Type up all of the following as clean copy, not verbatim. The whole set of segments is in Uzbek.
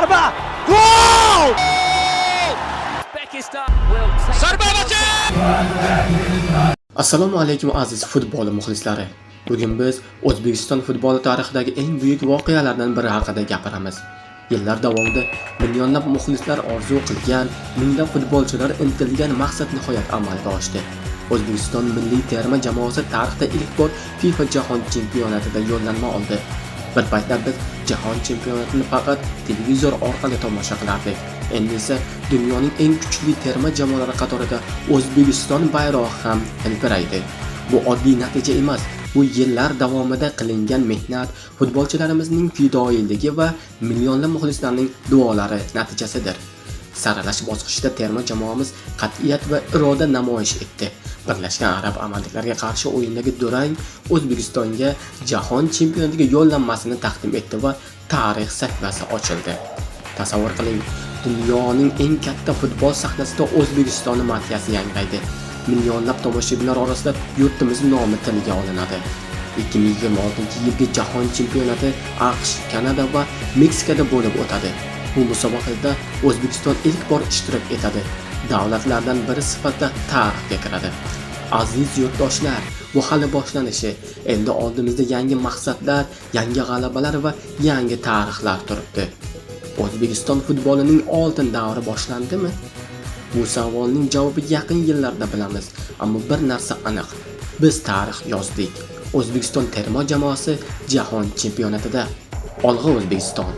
Zarba! Gol! Assalomu alaykum aziz futbol muxlislari. Bugun biz O'zbekiston futboli tarixidagi eng buyuk voqealardan biri haqida gapiramiz. Yillar davomida millionlab muxlislar orzu qilgan, minglab futbolchilar intilgan maqsad nihoyat amalga oshdi. O'zbekiston milliy terma jamoasi tarixda ilk bor FIFA Jahon chempionatida yo'llanma oldi. Bir paytlar biz jahon chempionatini faqat televizor orqali tomosha qilardik. Endi esa dunyoning eng kuchli terma jamoalari qatorida O'zbekiston bayrog'i ham hilpiraydi. Bu oddiy natija emas. Bu yillar davomida qilingan mehnat, futbolchilarimizning fidoyiligi va millionlab muxlislarning duolari natijasidir. Saralash bosqichida terma jamoamiz qat'iyat va iroda namoyish etdi. Birlashgan Arab Amirliklariga qarshi o'yindagi durang O'zbekistonga jahon chempionatiga yo'llanmasini taqdim etdi va tarix sahifasi ochildi. Tasavvur qiling, dunyoning eng katta futbol sahnasida O'zbekiston madhiyasi yangraydi. Millionlab tomoshabinlar orasida yurtimiz nomi tilga olinadi. 2026-yilgi jahon chempionati AQSh, Kanada va Meksikada bo'lib o'tadi. Bu musobaqada O'zbekiston ilk bor ishtirok etadi. Davlatlardan biri sifatida tarixga kiradi. Aziz yurtdoshlar, bu hali boshlanishi. Endi oldimizda yangi maqsadlar, yangi g'alabalar va yangi tarixlar turibdi. O'zbekiston futbolining oltin davri boshlandimi? Bu savolning javobi yaqin yillarda bilamiz, ammo bir narsa aniq. Biz tarix yozdik. O'zbekiston terma jamoasi jahon chempionatida. Olg'a O'zbekiston!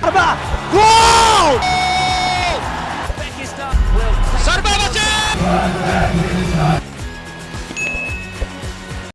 Zarba! Gol! Zarba!